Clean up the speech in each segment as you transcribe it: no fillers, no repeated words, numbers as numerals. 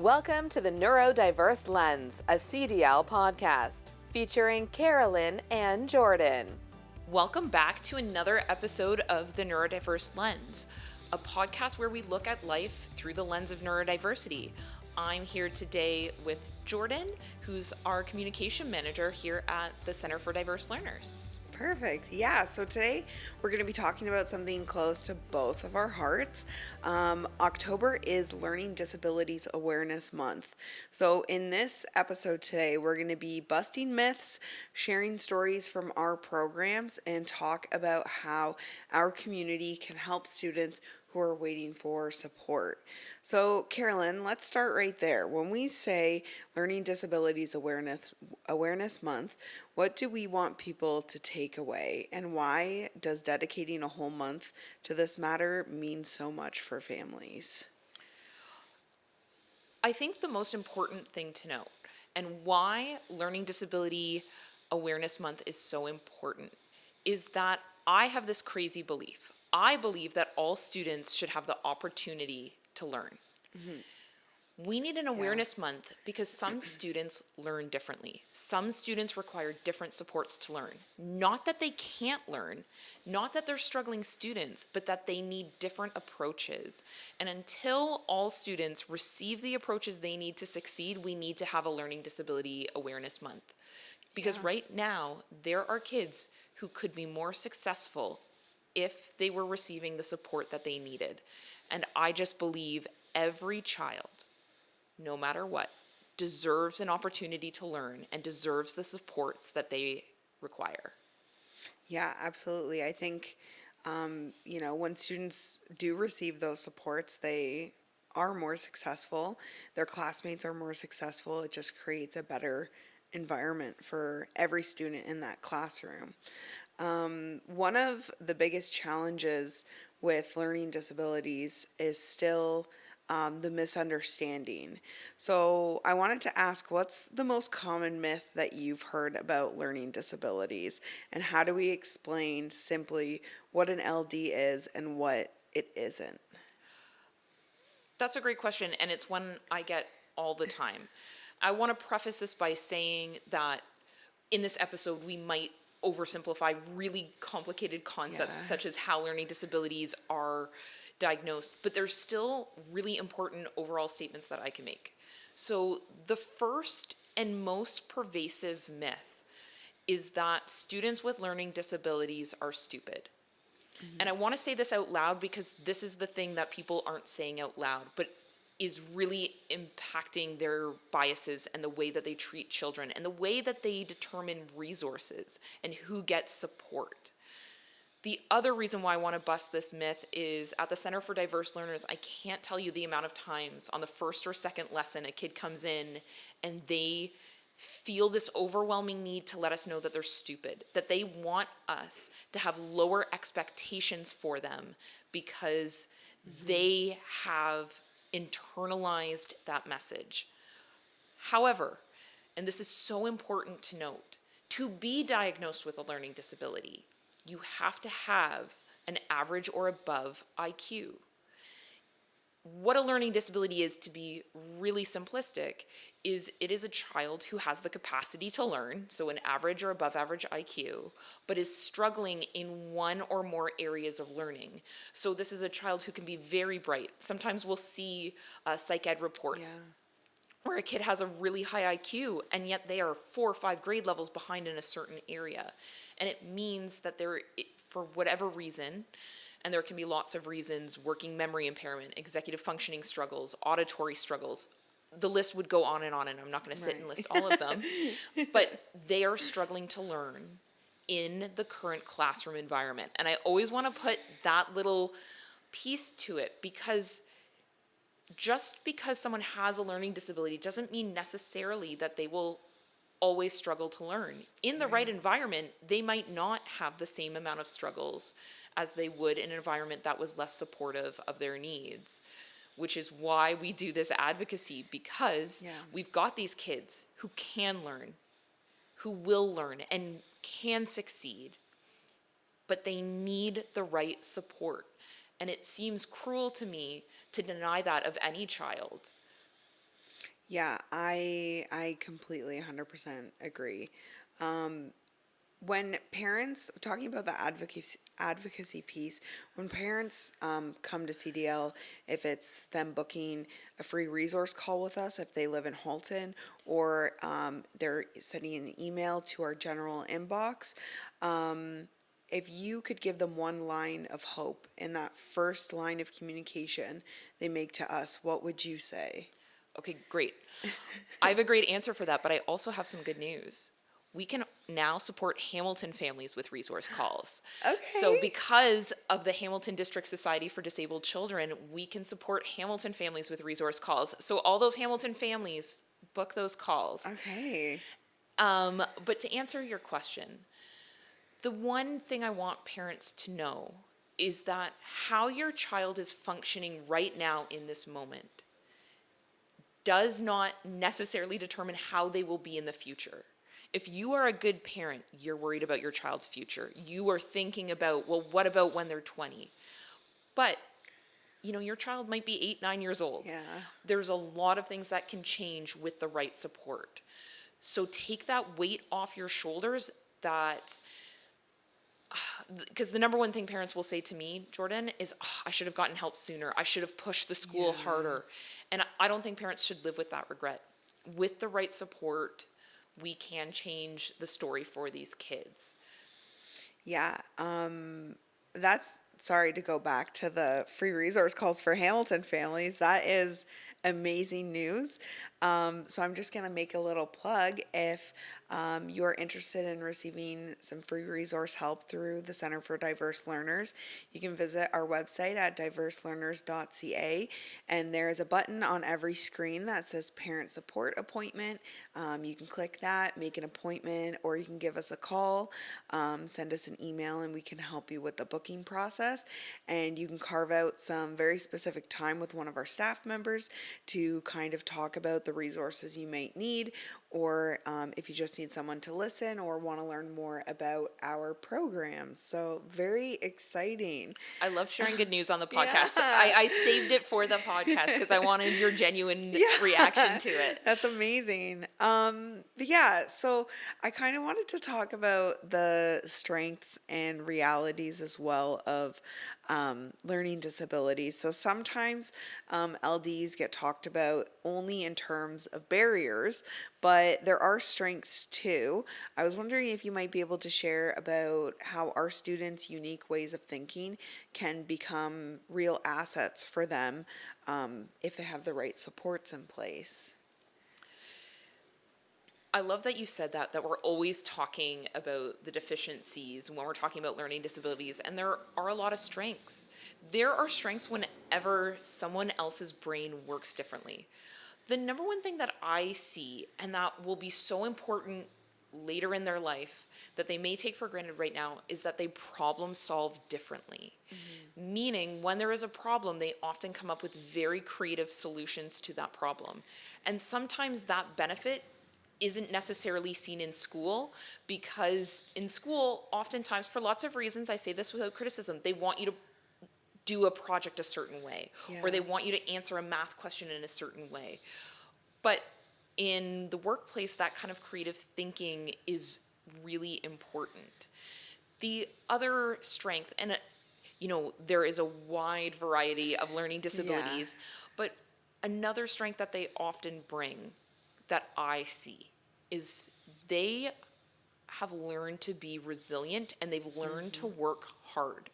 Welcome to the Neurodiverse Lens, a CDL podcast featuring Carolyn and Jordan. Welcome back to another episode of the Neurodiverse Lens, a podcast where we look at life through the lens of neurodiversity. I'm here today with Jordan, who's our communication manager here at the Center for Diverse Learners. Perfect. Yeah, so today we're going to be talking about something close to both of our hearts. October is Learning Disabilities Awareness Month. So in this episode today, we're going to be busting myths, sharing stories from our programs, and talk about how our community can help students who are waiting for support. So, Carolyn, let's start right there. When we say Learning Disabilities Awareness Month, what do we want people to take away, and why does dedicating a whole month to this matter mean so much for families? I think the most important thing to note, and why Learning Disability Awareness Month is so important, is that I have this crazy belief. I believe that all students should have the opportunity to learn. Mm-hmm. We need an awareness month because some students learn differently. Some students require different supports to learn. Not that they can't learn, not that they're struggling students, but that they need different approaches. And until all students receive the approaches they need to succeed, we need to have a Learning Disability Awareness Month. Because right now, there are kids who could be more successful if they were receiving the support that they needed. And I just believe every child, no matter what, deserves an opportunity to learn and deserves the supports that they require. Yeah, absolutely. I think, when students do receive those supports, they are more successful. Their classmates are more successful. It just creates a better environment for every student in that classroom. One of the biggest challenges with learning disabilities is still the misunderstanding. So I wanted to ask, what's the most common myth that you've heard about learning disabilities, and how do we explain simply what an LD is and what it isn't? That's a great question, and it's one I get all the time. I want to preface this by saying that in this episode, we might oversimplify really complicated concepts such as how learning disabilities are diagnosed, but there's still really important overall statements that I can make. So the first and most pervasive myth is that students with learning disabilities are stupid. Mm-hmm. And I want to say this out loud because this is the thing that people aren't saying out loud, but is really impacting their biases and the way that they treat children and the way that they determine resources and who gets support. The other reason why I want to bust this myth is at the Center for Diverse Learners, I can't tell you the amount of times on the first or second lesson a kid comes in and they feel this overwhelming need to let us know that they're stupid, that they want us to have lower expectations for them because they have internalized that message. However, and this is so important to note, to be diagnosed with a learning disability, you have to have an average or above IQ. What a learning disability is, to be really simplistic, is it is a child who has the capacity to learn, so an average or above average IQ, but is struggling in one or more areas of learning. So this is a child who can be very bright. Sometimes we'll see psych ed reports where a kid has a really high IQ and yet they are 4 or 5 grade levels behind in a certain area. And it means that they're, for whatever reason, and there can be lots of reasons, working memory impairment, executive functioning struggles, auditory struggles, the list would go on, and I'm not going to sit and list all of them, but they are struggling to learn in the current classroom environment. And I always want to put that little piece to it, because just because someone has a learning disability doesn't mean necessarily that they will always struggle to learn. In the right environment, they might not have the same amount of struggles as they would in an environment that was less supportive of their needs, which is why we do this advocacy, because we've got these kids who can learn, who will learn and can succeed, but they need the right support. And it seems cruel to me to deny that of any child. Yeah, I completely 100% agree. When parents, talking about the advocacy piece, when parents come to CDL, if it's them booking a free resource call with us, if they live in Halton, or they're sending an email to our general inbox, if you could give them one line of hope in that first line of communication they make to us, what would you say? Okay, great. I have a great answer for that, but I also have some good news. We can now support Hamilton families with resource calls. So Okay. because of the Hamilton District Society for Disabled Children, we can support Hamilton families with resource calls. So all those Hamilton families, book those calls. Okay. But to answer your question, the one thing I want parents to know is that how your child is functioning right now in this moment does not necessarily determine how they will be in the future. If you are a good parent, you're worried about your child's future. You are thinking about, well, what about when they're 20? But, your child might be 8, 9 years old. Yeah. There's a lot of things that can change with the right support. So take that weight off your shoulders because the number one thing parents will say to me, Jordan, is, I should have gotten help sooner. I should have pushed the school harder. And I don't think parents should live with that regret. With the right support, we can change the story for these kids. Yeah. That's, sorry to go back to the free resource calls for Hamilton families. That is amazing news. So I'm just going to make a little plug. If you're interested in receiving some free resource help through the Center for Diverse Learners, you can visit our website at diverselearners.ca, and there's a button on every screen that says Parent Support Appointment. You can click that, make an appointment, or you can give us a call, send us an email, and we can help you with the booking process. And you can carve out some very specific time with one of our staff members to kind of talk about the resources you might need, or if you just need someone to listen or want to learn more about our programs. So very exciting. I love sharing good news on the podcast. Yeah. I saved it for the podcast because I wanted your genuine reaction to it. That's amazing. But yeah, so I kind of wanted to talk about the strengths and realities as well of learning disabilities. So sometimes LDs get talked about only in terms of barriers, but there are strengths too. I was wondering if you might be able to share about how our students' unique ways of thinking can become real assets for them if they have the right supports in place. I love that you said that we're always talking about the deficiencies when we're talking about learning disabilities, and there are a lot of strengths. There are strengths whenever someone else's brain works differently. The number one thing that I see, and that will be so important later in their life that they may take for granted right now, is that they problem solve differently. Mm-hmm. Meaning, when there is a problem, they often come up with very creative solutions to that problem. And sometimes that benefit isn't necessarily seen in school, because in school, oftentimes, for lots of reasons, I say this without criticism, they want you to do a project a certain way, or they want you to answer a math question in a certain way. But in the workplace, that kind of creative thinking is really important. The other strength, and there is a wide variety of learning disabilities, but another strength that they often bring that I see is they have learned to be resilient, and they've learned to work hard.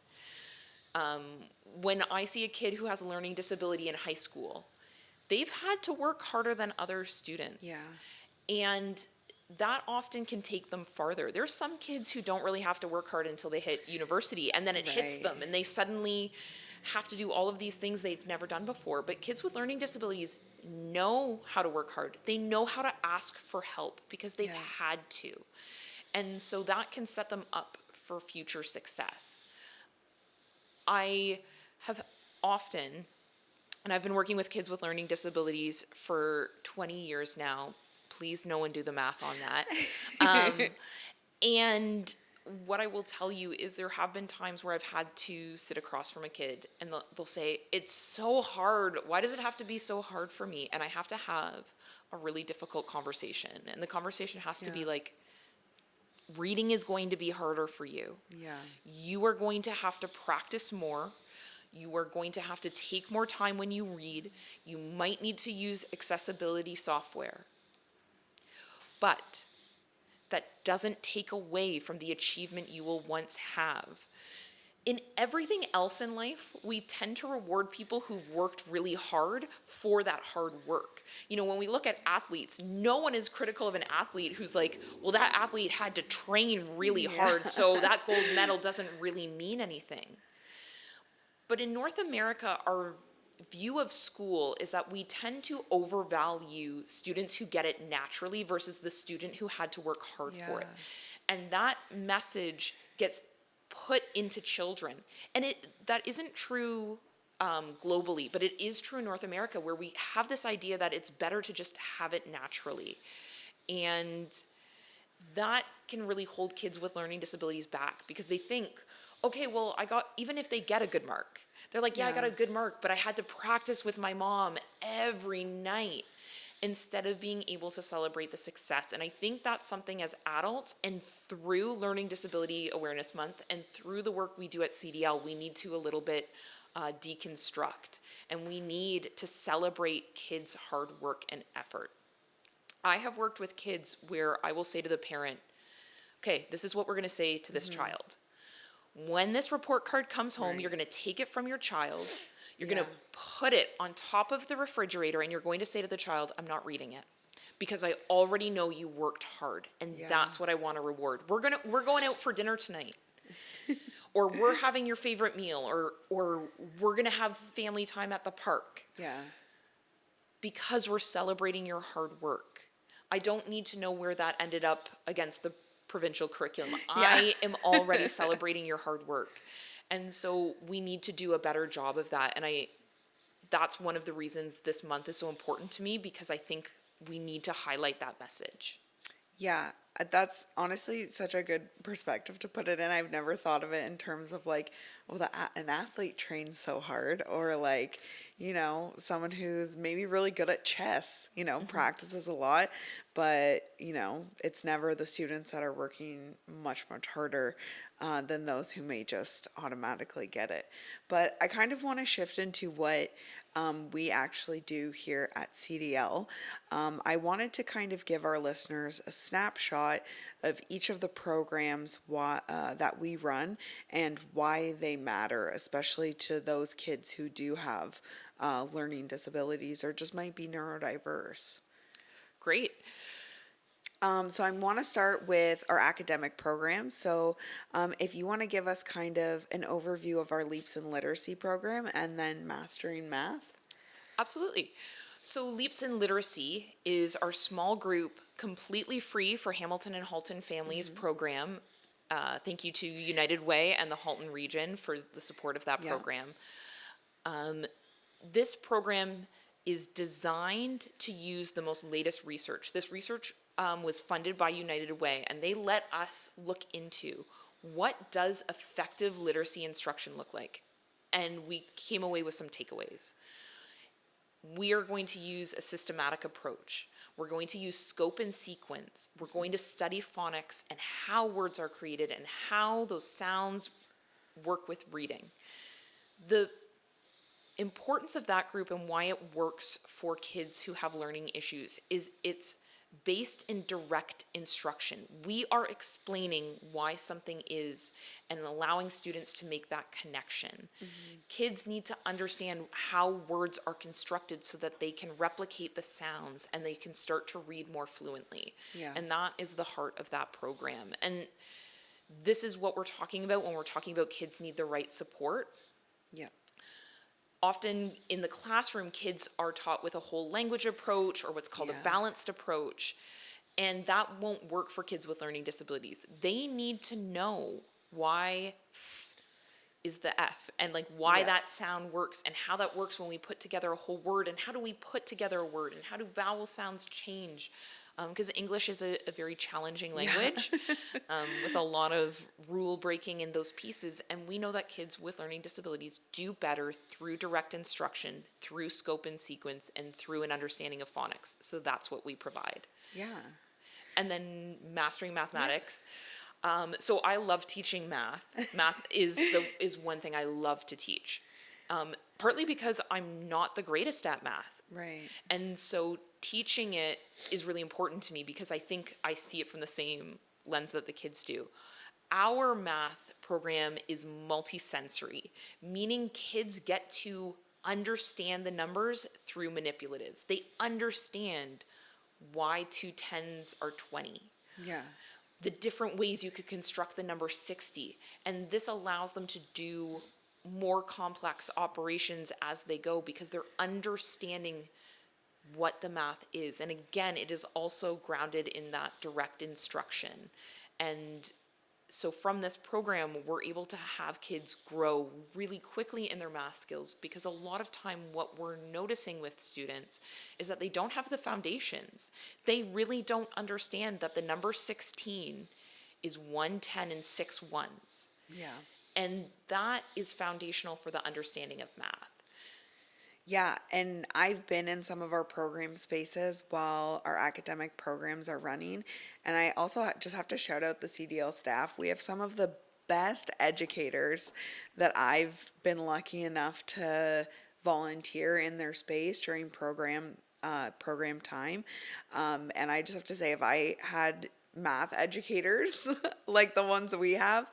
When I see a kid who has a learning disability in high school, they've had to work harder than other students. Yeah. And that often can take them farther. There's some kids who don't really have to work hard until they hit university, and then it hits them, and they suddenly have to do all of these things they've never done before. But kids with learning disabilities know how to work hard. They know how to ask for help because they've had to. And so that can set them up for future success. I have often, and I've been working with kids with learning disabilities for 20 years now. Please, no one do the math on that. And what I will tell you is there have been times where I've had to sit across from a kid and they'll say, it's so hard. Why does it have to be so hard for me? And I have to have a really difficult conversation. And the conversation has to be like, reading is going to be harder for you. Yeah. You are going to have to practice more. You are going to have to take more time when you read. You might need to use accessibility software. But that doesn't take away from the achievement you will once have. In everything else in life, we tend to reward people who've worked really hard for that hard work. You know, when we look at athletes, no one is critical of an athlete who's like, well, that athlete had to train really hard, so that gold medal doesn't really mean anything. But in North America, our view of school is that we tend to overvalue students who get it naturally versus the student who had to work hard for it. And that message gets put into children. And that isn't true globally, but it is true in North America, where we have this idea that it's better to just have it naturally. And that can really hold kids with learning disabilities back, because they think, okay, well, even if they get a good mark, they're like, yeah, I got a good mark, but I had to practice with my mom every night, instead of being able to celebrate the success. And I think that's something as adults, and through Learning Disability Awareness Month and through the work we do at CDL, we need to a little bit deconstruct, and we need to celebrate kids' hard work and effort. I have worked with kids where I will say to the parent, okay, this is what we're going to say to this child. When this report card comes home, you're going to take it from your child, you're going to put it on top of the refrigerator, and you're going to say to the child, I'm not reading it, because I already know you worked hard, and that's what I want to reward. We're going out for dinner tonight. Or we're having your favorite meal, or we're going to have family time at the park. Yeah. Because we're celebrating your hard work. I don't need to know where that ended up against the provincial curriculum. I am already celebrating your hard work. And so we need to do a better job of that. And that's one of the reasons this month is so important to me, because I think we need to highlight that message. Yeah, that's honestly such a good perspective to put it in. I've never thought of it in terms of like, well, an athlete trains so hard, or like, you know, someone who's maybe really good at chess, you know, practices a lot, but, you know, it's never the students that are working much, much harder than those who may just automatically get it. But I kind of want to shift into what we actually do here at CDL. I wanted to kind of give our listeners a snapshot of each of the programs that we run and why they matter, especially to those kids who do have learning disabilities or just might be neurodiverse. Great. So I want to start with our academic program. So if you want to give us kind of an overview of our Leaps in Literacy program and then Mastering Math. Absolutely. So Leaps in Literacy is our small group, completely free for Hamilton and Halton families program. Thank you to United Way and the Halton region for the support of that program. This program is designed to use the most latest research. This research was funded by United Way, and they let us look into what does effective literacy instruction look like. And we came away with some takeaways. We are going to use a systematic approach. We're going to use scope and sequence. We're going to study phonics and how words are created and how those sounds work with reading. The importance of that group and why it works for kids who have learning issues is it's based in direct instruction. We are explaining why something is and allowing students to make that connection. Kids need to understand how words are constructed so that they can replicate the sounds and they can start to read more fluently. And that is the heart of that program. And this is what we're talking about when we're talking about kids need the right support. Often in the classroom, kids are taught with a whole language approach or what's called a balanced approach, and that won't work for kids with learning disabilities. They need to know why is the F, and like why that sound works and how that works when we put together a whole word, and how do we put together a word, and how do vowel sounds change, because English is a very challenging language with a lot of rule breaking in those pieces, and we know that kids with learning disabilities do better through direct instruction, through scope and sequence, and through an understanding of phonics. So that's what we provide. And then mastering mathematics. So I love teaching math. Math is one thing I love to teach. Partly because I'm not the greatest at math. Right. And so teaching it is really important to me because I think I see it from the same lens that the kids do. Our math program is multisensory, meaning kids get to understand the numbers through manipulatives. They understand why 2 10s are 20. The different ways you could construct the number 60. And this allows them to do more complex operations as they go because they're understanding what the math is. And again, it is also grounded in that direct instruction. And so from this program, we're able to have kids grow really quickly in their math skills because a lot of time what we're noticing with students is that they don't have the foundations. They really don't understand that the number 16 is 1 10 and 6 ones. And that is foundational for the understanding of math. And I've been in some of our program spaces while our academic programs are running. And I also just have to shout out the CDL staff. We have some of the best educators that I've been lucky enough to volunteer in their space during program time. And I just have to say, if I had math educators like the ones we have,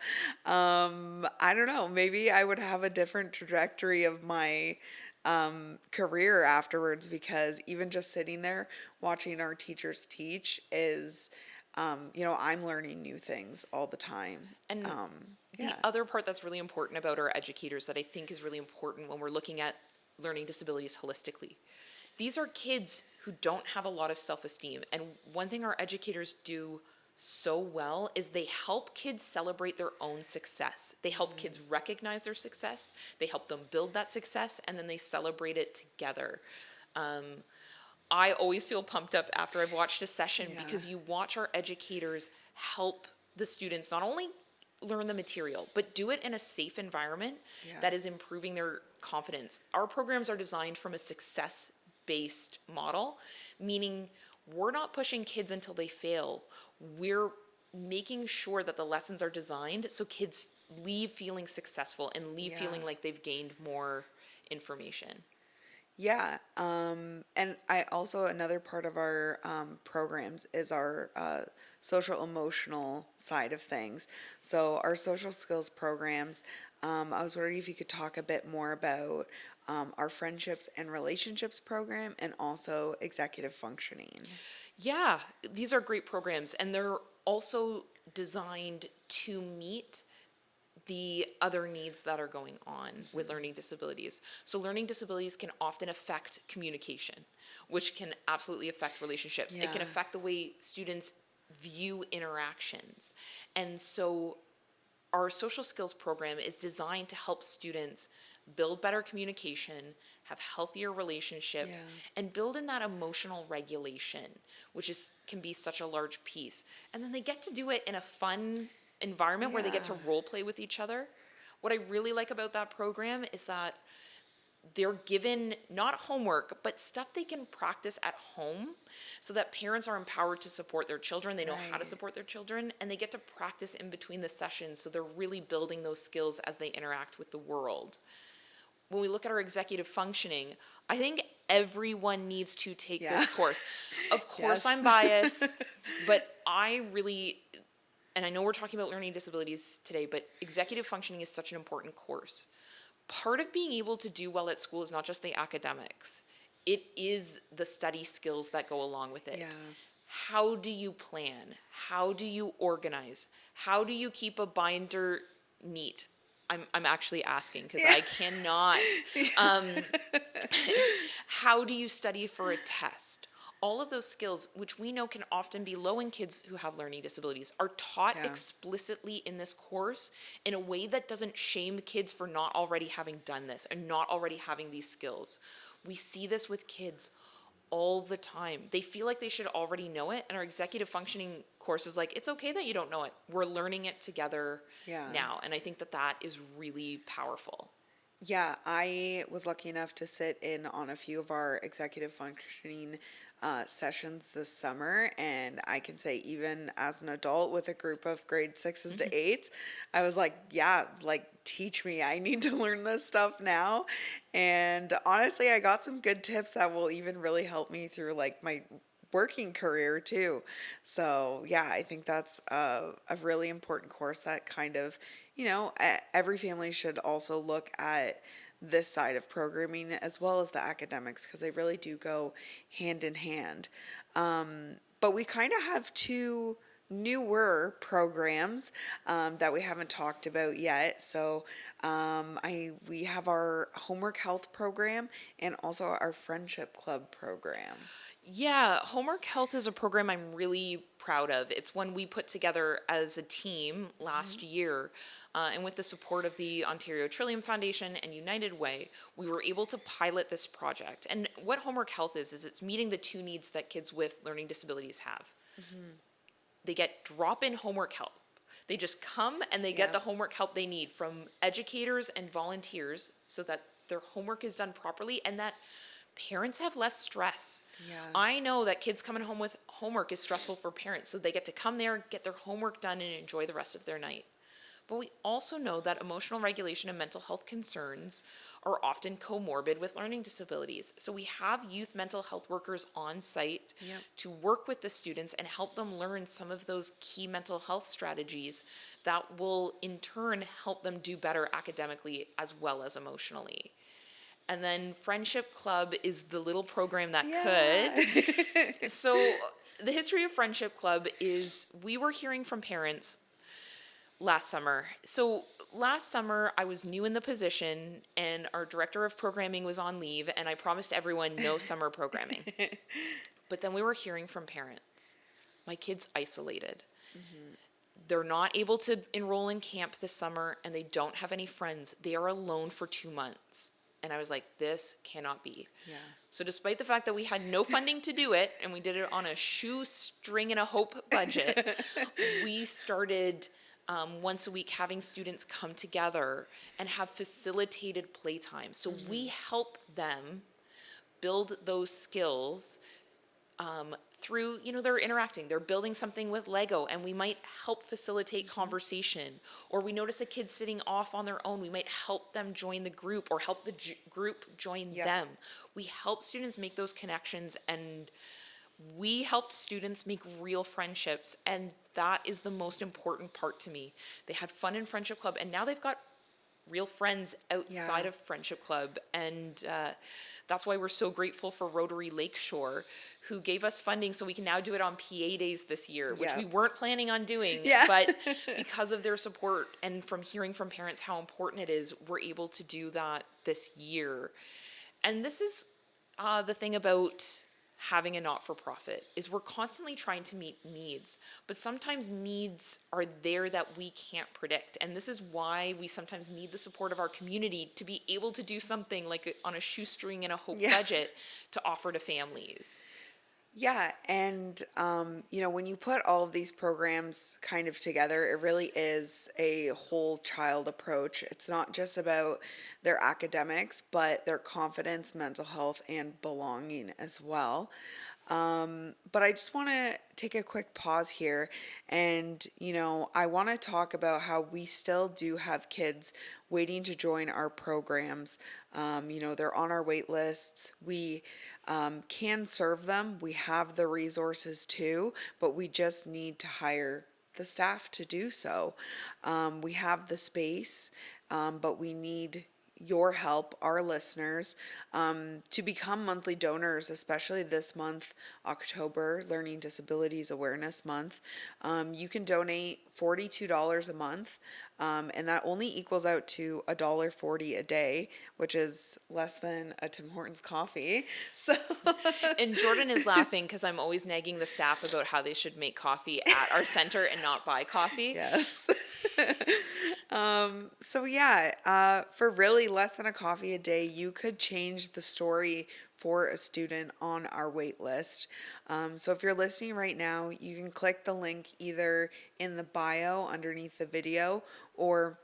I don't know, maybe I would have a different trajectory of my career afterwards, because even just sitting there watching our teachers teach is, I'm learning new things all the time. And the other part that's really important about our educators that I think is really important when we're looking at learning disabilities holistically, these are kids who don't have a lot of self-esteem. And one thing our educators do so well is they help kids celebrate their own success. They help kids recognize their success, they help them build that success, and then they celebrate it together. I always feel pumped up after I've watched a session because you watch our educators help the students not only learn the material, but do it in a safe environment that is improving their confidence. Our programs are designed from a success-based model, meaning we're not pushing kids until they fail. We're making sure that the lessons are designed so kids leave feeling successful and leave feeling like they've gained more information. And I also, another part of our programs is our social emotional side of things. So our social skills programs, I was wondering if you could talk a bit more about our friendships and relationships program and also executive functioning. Yeah, these are great programs, and they're also designed to meet the other needs that are going on with learning disabilities. So learning disabilities can often affect communication, which can absolutely affect relationships. It can affect the way students view interactions. And so our social skills program is designed to help students build better communication, have healthier relationships, and build in that emotional regulation, which can be such a large piece. And then they get to do it in a fun environment where they get to role play with each other. What I really like about that program is that they're given not homework, but stuff they can practice at home so that parents are empowered to support their children. They know how to support their children, and they get to practice in between the sessions. So they're really building those skills as they interact with the world. When we look at our executive functioning, I think everyone needs to take this course. Of course, I'm biased, but I really, and I know we're talking about learning disabilities today, but executive functioning is such an important course. Part of being able to do well at school is not just the academics. It is the study skills that go along with it. How do you plan? How do you organize? How do you keep a binder neat? I'm actually asking because I cannot. How do you study for a test? all of those skills, which we know can often be low in kids who have learning disabilities, are taught explicitly in this course in a way that doesn't shame kids for not already having done this and not already having these skills. We see this with kids all the time. They feel like they should already know it, and our executive functioning course is like, it's okay that you don't know it. We're learning it together now, and I think that that is really powerful. Yeah, I was lucky enough to sit in on a few of our executive functioning sessions this summer, and I can say even as an adult with a group of grade 6s to 8s, I was like, yeah, like teach me. I need to learn this stuff now. And honestly, I got some good tips that will even really help me through like my working career too. So yeah, I think that's a really important course that kind of, every family should also look at this side of programming as well as the academics, because they really do go hand in hand. But we kind of have two newer programs that we haven't talked about yet. So we have our homework health program and also our friendship club program. Yeah, Homework Health is a program I'm really proud of. It's one we put together as a team last year, and with the support of the Ontario Trillium Foundation and United Way, we were able to pilot this project. And what Homework Health is it's meeting the two needs that kids with learning disabilities have. They get drop-in homework help. They just come and they get the homework help they need from educators and volunteers so that their homework is done properly and that parents have less stress. Yeah. I know that kids coming home with homework is stressful for parents, so they get to come there, get their homework done, and enjoy the rest of their night. But we also know that emotional regulation and mental health concerns are often comorbid with learning disabilities. So we have youth mental health workers on site to work with the students and help them learn some of those key mental health strategies that will in turn help them do better academically as well as emotionally. And then Friendship Club is the little program that could. So the history of Friendship Club is we were hearing from parents last summer. So last summer I was new in the position and our director of programming was on leave, and I promised everyone no summer programming. But then we were hearing from parents. My kid's isolated. They're not able to enroll in camp this summer and they don't have any friends. They are alone for 2 months. And I was like, this cannot be. Yeah. So despite the fact that we had no funding to do it, and we did it on a shoestring and a hope budget, we started once a week having students come together and have facilitated playtime. So we help them build those skills through, they're interacting, they're building something with Lego, and we might help facilitate conversation, or we notice a kid sitting off on their own, we might help them join the group or help the group join them. We help students make those connections, and we helped students make real friendships, and that is the most important part to me. They had fun in Friendship Club, and now they've got real friends outside of Friendship Club, and that's why we're so grateful for Rotary Lakeshore, who gave us funding so we can now do it on PA days this year, which we weren't planning on doing, but because of their support and from hearing from parents how important it is, we're able to do that this year. And this is the thing about having a not-for-profit, is we're constantly trying to meet needs, but sometimes needs are there that we can't predict. And this is why we sometimes need the support of our community to be able to do something like on a shoestring and a hope budget to offer to families. Yeah, and when you put all of these programs kind of together, it really is a whole child approach. It's not just about their academics, but their confidence, mental health, and belonging as well. But I just want to take a quick pause here, and I want to talk about how we still do have kids waiting to join our programs. They're on our wait lists. We can serve them. We have the resources too, but we just need to hire the staff to do so. We have the space, but we need your help, our listeners, to become monthly donors, especially this month, October, Learning Disabilities Awareness Month. You can donate $42 a month, and that only equals out to $1.40 a day, which is less than a Tim Hortons coffee. So, And Jordan is laughing because I'm always nagging the staff about how they should make coffee at our center and not buy coffee. yes. So for really less than a coffee a day, you could change the story for a student on our wait list. So if you're listening right now, you can click the link either in the bio underneath the video, or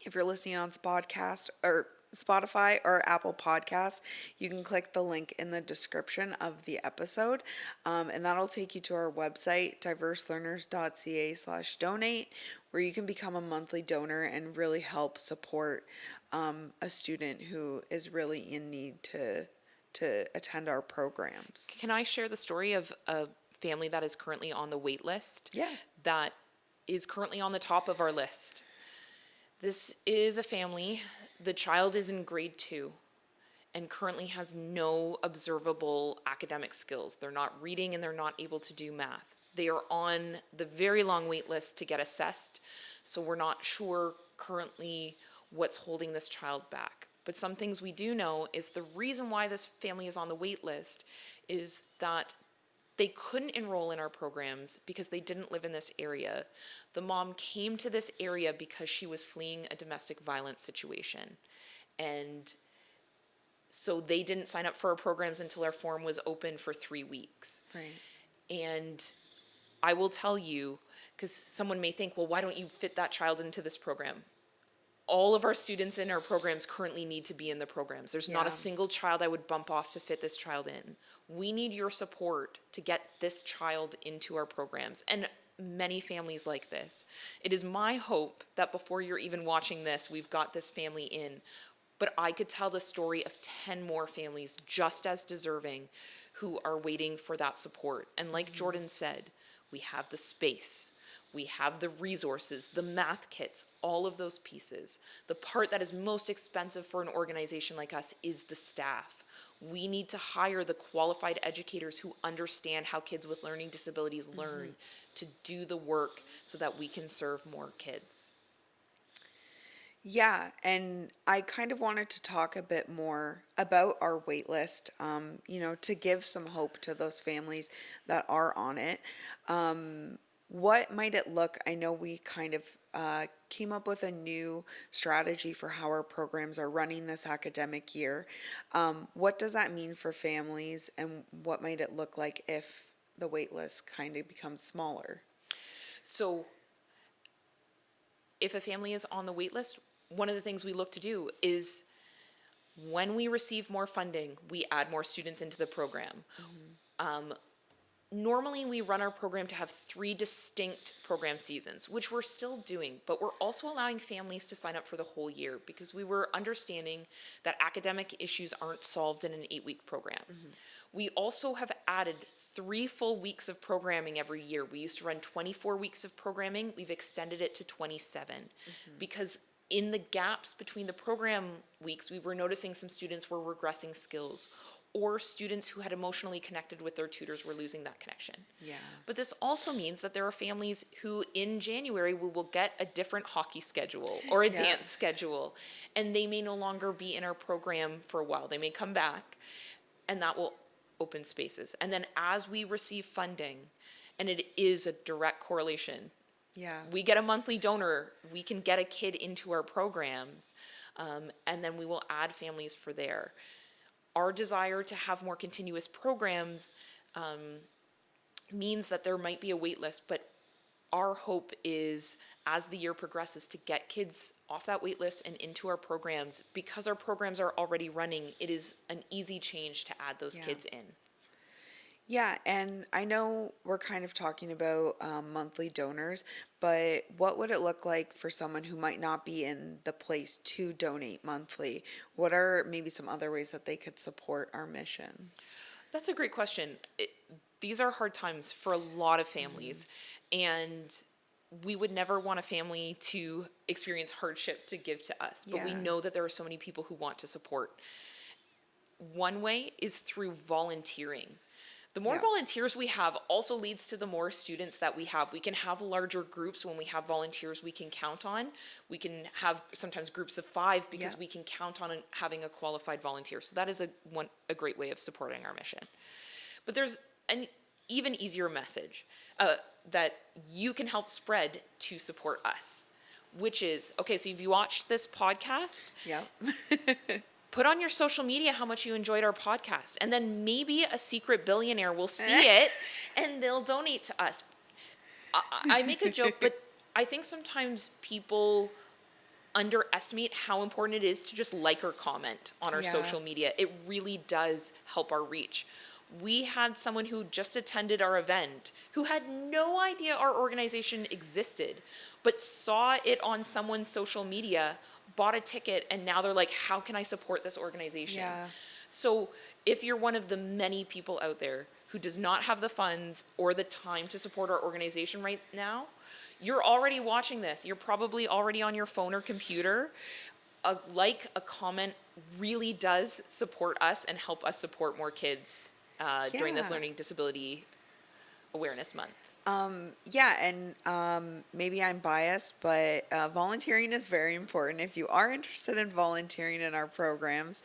if you're listening on Spotify or Apple Podcasts, you can click the link in the description of the episode, and that'll take you to our website, diverselearners.ca/donate, where you can become a monthly donor and really help support a student who is really in need to attend our programs. Can I share the story of a family that is currently on the wait list? Yeah. That is currently on the top of our list. This is a family, the child is in grade 2 and currently has no observable academic skills. They're not reading and they're not able to do math. They are on the very long wait list to get assessed, so we're not sure currently what's holding this child back. But some things we do know is the reason why this family is on the wait list is that they couldn't enroll in our programs because they didn't live in this area. The mom came to this area because she was fleeing a domestic violence situation. And so they didn't sign up for our programs until our form was open for 3 weeks. Right. And I will tell you, because someone may think, well, why don't you fit that child into this program? All of our students in our programs currently need to be in the programs. There's not a single child I would bump off to fit this child in. We need your support to get this child into our programs, and many families like this. It is my hope that before you're even watching this, we've got this family in. But I could tell the story of 10 more families just as deserving who are waiting for that support. And like Jordan said, we have the space. We have the resources, the math kits, all of those pieces. The part that is most expensive for an organization like us is the staff. We need to hire the qualified educators who understand how kids with learning disabilities learn to do the work so that we can serve more kids. Yeah, and I kind of wanted to talk a bit more about our wait list, to give some hope to those families that are on it. What might it look? I know we kind of came up with a new strategy for how our programs are running this academic year. What does that mean for families, and what might it look like if the wait list kind of becomes smaller? So if a family is on the wait list, one of the things we look to do is when we receive more funding, we add more students into the program. Normally, we run our program to have 3 distinct program seasons, which we're still doing, but we're also allowing families to sign up for the whole year because we were understanding that academic issues aren't solved in an 8-week program. We also have added 3 full weeks of programming every year. We used to run 24 weeks of programming. We've extended it to 27 because in the gaps between the program weeks, we were noticing some students were regressing skills, or students who had emotionally connected with their tutors were losing that connection. Yeah. But this also means that there are families who in January will get a different hockey schedule or a dance schedule, and they may no longer be in our program for a while. They may come back, and that will open spaces. And then as we receive funding, and it is a direct correlation, we get a monthly donor, we can get a kid into our programs, and then we will add families for there. Our desire to have more continuous programs means that there might be a wait list, but our hope is, as the year progresses, to get kids off that wait list and into our programs. Because our programs are already running, it is an easy change to add those kids in. Yeah, and I know we're kind of talking about monthly donors, but what would it look like for someone who might not be in the place to donate monthly? What are maybe some other ways that they could support our mission? That's a great question. These are hard times for a lot of families, and we would never want a family to experience hardship to give to us, but we Yeah. know that there are so many people who want to support. One way is through volunteering. The more Yeah. volunteers we have also leads to the more students that we have. We can have larger groups when we have volunteers we can count on. We can have sometimes groups of 5 because Yeah. we can count on having a qualified volunteer. So that is a great way of supporting our mission. But there's an even easier message that you can help spread to support us, which is, okay, so if you watched this podcast, Yeah. put on your social media how much you enjoyed our podcast, and then maybe a secret billionaire will see it and they'll donate to us. I make a joke, but I think sometimes people underestimate how important it is to just like or comment on our Yeah. social media. It really does help our reach. We had someone who just attended our event who had no idea our organization existed, but saw it on someone's social media, bought a ticket, and now they're like, how can I support this organization? Yeah. So if you're one of the many people out there who does not have the funds or the time to support our organization right now, you're already watching this. You're probably already on your phone or computer. A like, a comment really does support us and help us support more kids during this Yeah. Learning Disability Awareness Month. Yeah, and maybe I'm biased, but volunteering is very important. If you are interested in volunteering in our programs,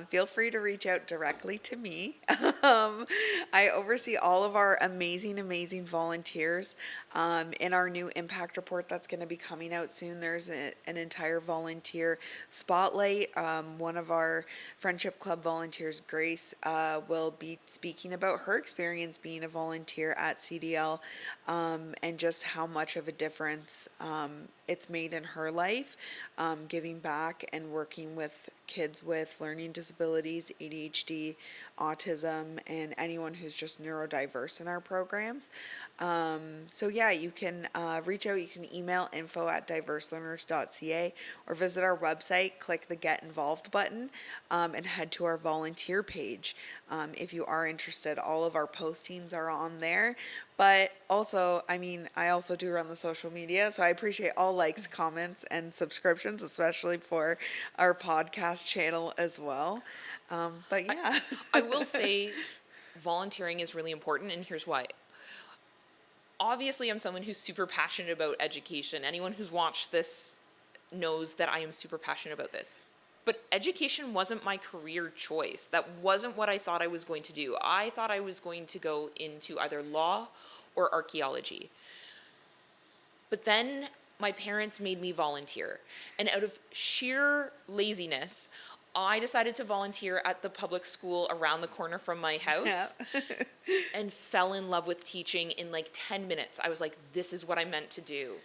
feel free to reach out directly to me. I oversee all of our amazing volunteers. In our new impact report that's going to be coming out soon, there's an entire volunteer spotlight. One of our Friendship Club volunteers, Grace, will be speaking about her experience being a volunteer at CDL, and just how much of a difference it's made in her life, giving back and working with kids with learning disabilities, ADHD, autism, and anyone who's just neurodiverse in our programs. So yeah, you can reach out. You can email info@diverselearners.ca or visit our website, click the Get Involved button, and head to our volunteer page. If you are interested, all of our postings are on there. But also, I mean, I also do run the social media, so I appreciate all likes, comments, and subscriptions, especially for our podcast channel as well. But yeah. I will say volunteering is really important, and here's why. Obviously, I'm someone who's super passionate about education. Anyone who's watched this knows that I am super passionate about this. But education wasn't my career choice. That wasn't what I thought I was going to do. I thought I was going to go into either law or archaeology. But then my parents made me volunteer. And out of sheer laziness, I decided to volunteer at the public school around the corner from my house and fell in love with teaching in like 10 minutes. I was like, this is what I meant to do.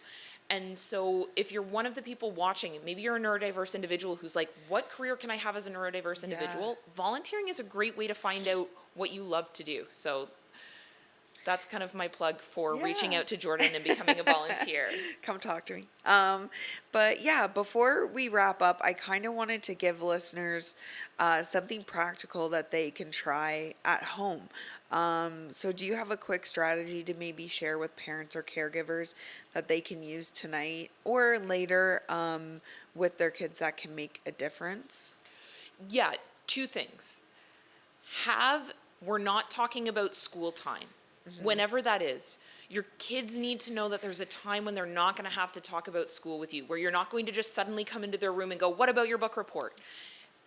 And so if you're one of the people watching, maybe you're a neurodiverse individual who's like, what career can I have as a neurodiverse individual? Volunteering is a great way to find out what you love to do. So that's kind of my plug for reaching out to Jordan and becoming a volunteer. Come talk to me. But yeah, before we wrap up, I kind of wanted to give listeners something practical that they can try at home. So do you have a quick strategy to maybe share with parents or caregivers that they can use tonight or later with their kids that can make a difference? Yeah, 2 things. We're not talking about school time. Whenever that is, your kids need to know that there's a time when they're not going to have to talk about school with you, where you're not going to just suddenly come into their room and go, what about your book report?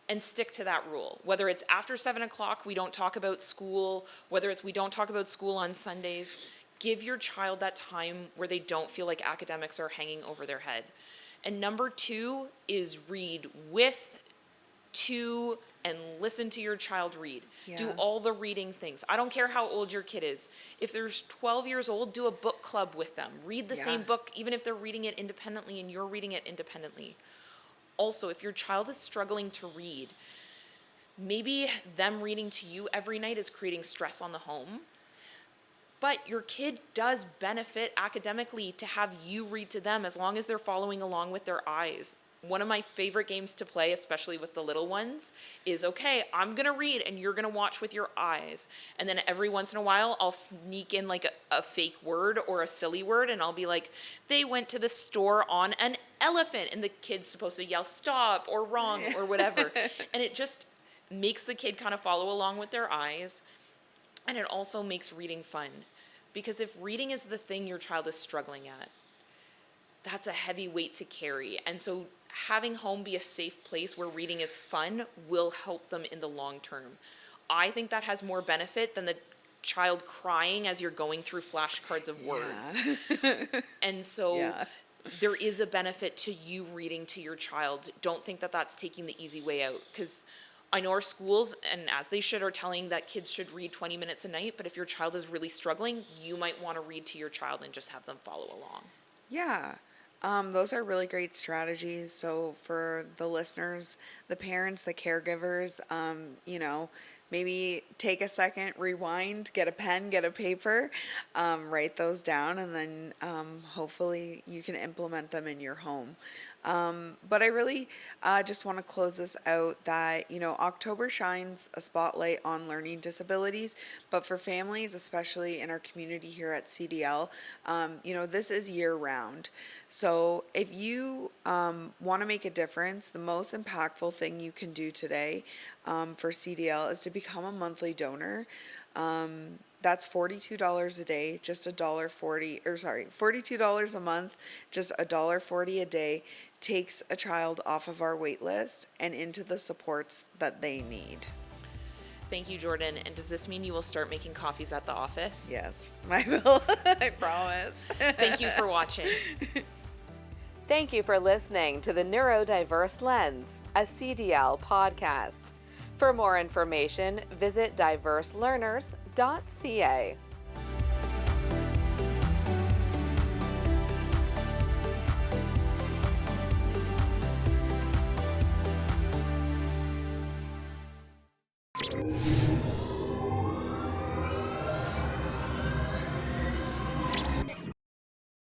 And stick to that rule. Whether it's after 7 o'clock, we don't talk about school, whether it's we don't talk about school on Sundays, give your child that time where they don't feel like academics are hanging over their head. And number 2 is read with, to, and listen to your child read. Yeah. Do all the reading things. I don't care how old your kid is. If they're 12 years old, do a book club with them. Read the same book, even if they're reading it independently and you're reading it independently. Also, if your child is struggling to read, maybe them reading to you every night is creating stress on the home. But your kid does benefit academically to have you read to them as long as they're following along with their eyes. one of my favorite games to play, especially with the little ones, is, okay, I'm going to read and you're going to watch with your eyes. And then every once in a while, I'll sneak in like a fake word or a silly word, and I'll be like, they went to the store on an elephant, and the kid's supposed to yell stop or wrong or whatever. And it just makes the kid kind of follow along with their eyes. And it also makes reading fun. Because if reading is the thing your child is struggling at, that's a heavy weight to carry. And so having home be a safe place where reading is fun will help them in the long term. I think that has more benefit than the child crying as you're going through flashcards of words. And so there is a benefit to you reading to your child. Don't think that that's taking the easy way out, because I know our schools, and as they should, are telling that kids should read 20 minutes a night, but if your child is really struggling, you might want to read to your child and just have them follow along. Yeah. Those are really great strategies. So for the listeners, the parents, the caregivers, maybe take a second, rewind, get a pen, get a paper, write those down, and then hopefully you can implement them in your home. But I really just want to close this out that, October shines a spotlight on learning disabilities, but for families, especially in our community here at CDL, this is year round. So if you want to make a difference, the most impactful thing you can do today for CDL is to become a monthly donor. That's $42 a day, just $42 a month, just $1.40 a day, takes a child off of our wait list and into the supports that they need. Thank you, Jordan. And does this mean you will start making coffees at the office? Yes, I will. I promise. Thank you for watching. Thank you for listening to the Neurodiverse Lens, a CDL podcast. For more information, visit diverselearners.ca.